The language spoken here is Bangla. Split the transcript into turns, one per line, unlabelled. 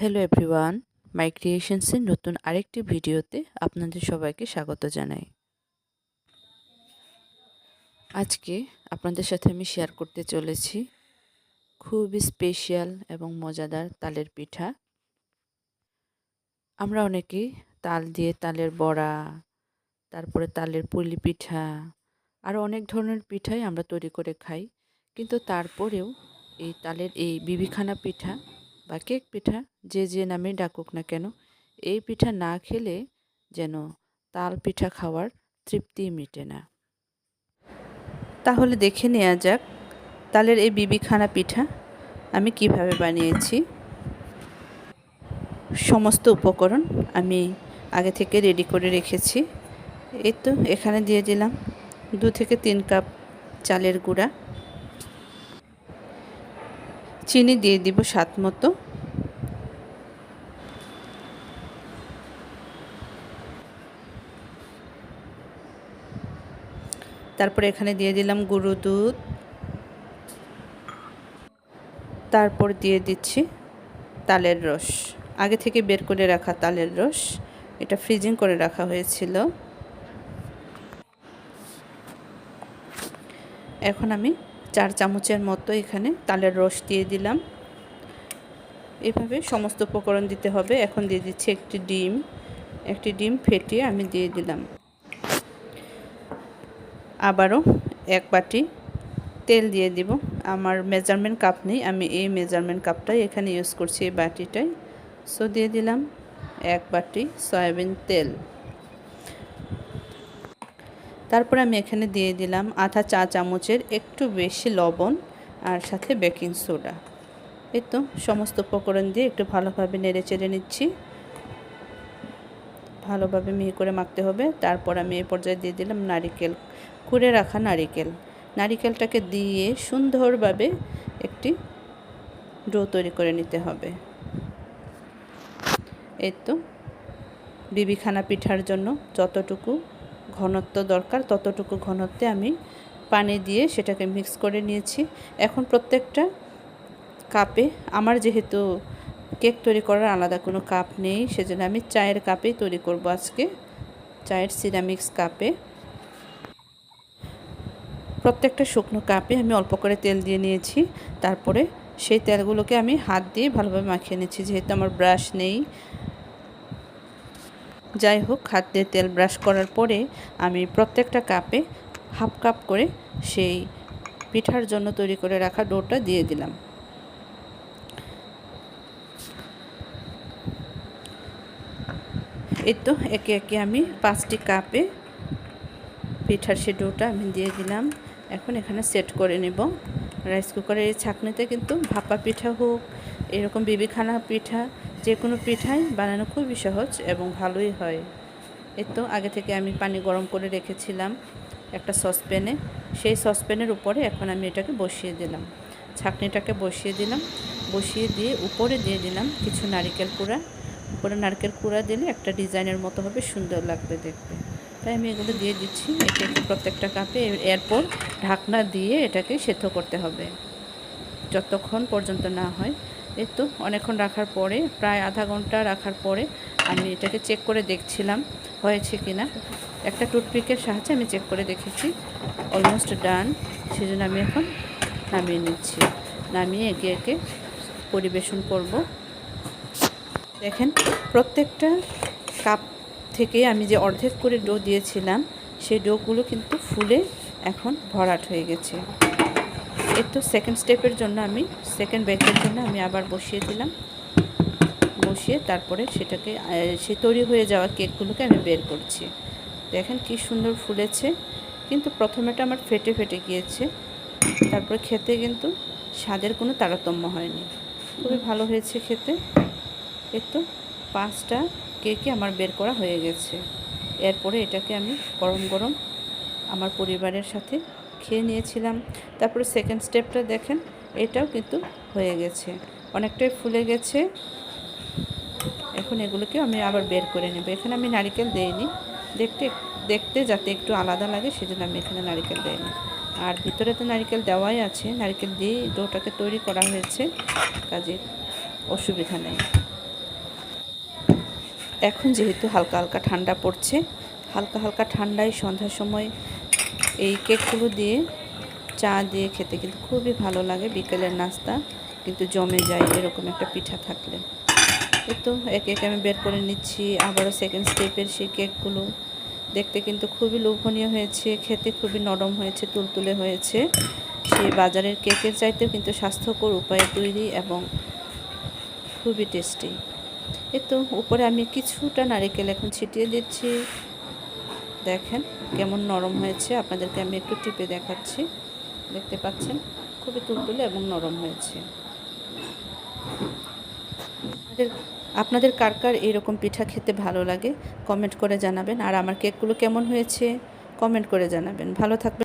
হ্যালো এভরিওয়ান, মাই ক্রিয়েশনসের নতুন আরেকটি ভিডিওতে আপনাদের সবাইকে স্বাগত জানাই। আজকে আপনাদের সাথে আমি শেয়ার করতে চলেছি খুবই স্পেশাল এবং মজাদার তালের পিঠা। আমরা অনেকেই তাল দিয়ে তালের বড়া, তারপরে তালের পুলি পিঠা, আরও অনেক ধরনের পিঠাই আমরা তৈরি করে খাই। কিন্তু তারপরেও এই তালের এই বিবিখানা পিঠা বা কেক পিঠা যে নামে ডাকুক না কেন, এই পিঠা না খেলে যেন তাল পিঠা খাওয়ার তৃপ্তি মিটে না। তাহলে দেখে নেওয়া যাক তালের এই বিবিখানা পিঠা আমি কিভাবে বানিয়েছি। সমস্ত উপকরণ আমি আগে থেকে রেডি করে রেখেছি। এই তো এখানে দিয়ে দিলাম 2 থেকে 3 কাপ চালের গুঁড়া, চিনি দিয়ে দিব স্বাদ মতো, তারপরে এখানে দিয়ে দিলাম গুঁড়ো দুধ, তারপর দিয়ে দিচ্ছি তালের রস, আগে থেকে বের করে রাখা তালের রস, এটা ফ্রিজিং করে রাখা হয়েছিল। এখন আমি 4 চামচের মতো এখানে তালের রস দিয়ে দিলাম। এভাবে সমস্ত উপকরণ দিতে হবে। এখন দিয়ে দিচ্ছি একটি ডিম ফেটিয়ে আমি দিয়ে দিলাম। আবারও 1 বাটি তেল দিয়ে দিব। আমার মেজারমেন্ট কাপ নেই, আমি এই মেজারমেন্ট কাপটাই এখানে ইউজ করছি, এই বাটিটাই। সো দিয়ে দিলাম 1 বাটি সয়াবিন তেল। তারপর আমি এখানে দিয়ে দিলাম আধা চা চামচের একটু বেশি লবণ আর সাথে বেকিং সোডা। এই তো সমস্ত উপকরণ দিয়ে একটু ভালোভাবে নেড়ে চেড়ে নিচ্ছি, ভালোভাবে মিহি করে মাখতে হবে। তারপর আমি এই পর্যায়ে দিয়ে দিলাম নারিকেল, কুড়ে রাখা নারিকেলটাকে দিয়ে সুন্দরভাবে একটি ডো তৈরি করে নিতে হবে। এই তো বিবিখানা পিঠার জন্য যতটুকু ঘনত্ব দরকার ততটুকু ঘনত্বে আমি পানি দিয়ে সেটাকে মিক্স করে নিয়েছি। এখন প্রত্যেকটা কাপে, আমার যেহেতু কেক তৈরি করার আলাদা কোনো কাপ নেই, সেজন্য আমি চায়ের কাপেই তৈরি করব আজকে, চায়ের সিরামিক্স কাপে। প্রত্যেকটা শুকনো কাপে আমি অল্প করে তেল দিয়ে নিয়েছি। তারপরে সেই তেলগুলোকে আমি হাত দিয়ে ভালোভাবে মাখিয়ে নিচ্ছি, যেহেতু আমার ব্রাশ নেই। যাই হোক, হাত দিয়ে তেল ব্রাশ করার পরে আমি প্রত্যেকটা কাপে হাফ কাপ করে সেই পিঠার জন্য তৈরি করে রাখা ডোটা দিয়ে দিলাম। এই তো একে একে আমি 5টি কাপে পিঠার সেই ডোটা আমি দিয়ে দিলাম। এখন এখানে সেট করে নেব। রাইস কুকারের এই ছাঁকনিতে কিন্তু ভাপা পিঠা হোক, এরকম বিবিখানা পিঠা, যে কোনো পিঠাই বানানো খুবই সহজ এবং ভালোই হয়। এই তো আগে থেকে আমি পানি গরম করে রেখেছিলাম একটা সসপ্যানে, সেই সসপ্যানের উপরে এখন আমি এটাকে বসিয়ে দিলাম, ছাঁকনিটাকে বসিয়ে দিলাম। বসিয়ে দিয়ে উপরে দিয়ে দিলাম কিছু নারকেল কুড়া। উপরে নারকেল কুড়া দিলে একটা ডিজাইনের মতো হবে, সুন্দর লাগবে দেখতে, তাই আমি এগুলো দিয়ে দিচ্ছি এটাকে প্রত্যেকটা কাপে। এরপর ঢাকনা দিয়ে এটাকে সেদ্ধ করতে হবে যতক্ষণ পর্যন্ত না হয়। এই তো অনেকক্ষণ রাখার পরে, প্রায় আধা ঘন্টা রাখার পরে আমি এটাকে চেক করে দেখছিলাম হয়েছে কিনা। একটা টুথপিকের সাহায্যে আমি চেক করে দেখেছি অলমোস্ট ডান, সেজন্য আমি এখন নামিয়ে নিচ্ছি। নামিয়ে একে একে পরিবেশন করব। দেখেন প্রত্যেকটা কাপ থেকে আমি যে অর্ধেক করে ডো দিয়েছিলাম সেই ডোগুলো কিন্তু ফুলে এখন ভরাট হয়ে গেছে। একটু সেকেন্ড স্টেপের জন্য আমি সেকেন্ড ব্যাচের জন্য আমি আবার বসিয়ে দিলাম। বসিয়ে তারপরে সেটাকে সে তৈরি হয়ে যাওয়া কেকগুলোকে আমি বের করছি। দেখেন কি সুন্দর ফুলেছে, কিন্তু প্রথমেটা আমার ফেটে ফেটে গিয়েছে, তারপরে খেতে কিন্তু স্বাদের কোনো তারতম্য হয়নি, খুবই ভালো হয়েছে খেতে। একটু 5টা কেকই আমার বের করা হয়ে গেছে। এরপরে এটাকে আমি গরম গরম আমার পরিবারের সাথে খেয়ে নিয়েছিলাম। তারপরে সেকেন্ড স্টেপটা দেখেন, এটাও কিন্তু হয়ে গেছে, অনেকটাই ফুলে গেছে। এখন এগুলোকে আমি আবার বের করে নেব। এখানে আমি নারকেল দেইনি, দেখতে যাতে একটু আলাদা লাগে সেজন্য আমি এখানে নারকেল দেইনি। আর ভিতরে তো নারকেল দেওয়াই আছে, নারকেল দিয়ে ডোটাকে তৈরি করা হয়েছে, কাজে অসুবিধা নেই। এখন যেহেতু হালকা হালকা ঠান্ডা পড়ছে, হালকা হালকা ঠান্ডায় সন্ধ্যার সময় এই কেকগুলো দিয়ে চা দিয়ে খেতে কিন্তু খুবই ভালো লাগে। বিকেলের নাস্তা কিন্তু জমে যায় এরকম একটা পিঠা থাকলে। এই তো এক এক আমি বের করে নিচ্ছি। আবারও সেকেন্ড স্টেপের সেই কেকগুলো দেখতে কিন্তু খুবই লোভনীয় হয়েছে, খেতে খুবই নরম হয়েছে, তুলতুলে হয়েছে। সেই বাজারের কেকের চাইতেও কিন্তু স্বাস্থ্যকর উপায়ে তৈরি এবং খুবই টেস্টি। এই তো উপরে আমি কিছুটা নারকেল এখন ছিটিয়ে দিচ্ছি। দেখেন কেমন নরম হয়েছে, আপনাদেরকে আমি একটু টিপে দেখাচ্ছি। দেখতে পাচ্ছেন খুবই তুলতুলে এবং নরম হয়েছে। আপনাদের কার কার এরকম পিঠা খেতে ভালো লাগে কমেন্ট করে জানাবেন। আর আমার কেকগুলো কেমন হয়েছে কমেন্ট করে জানাবেন। ভালো থাকবেন।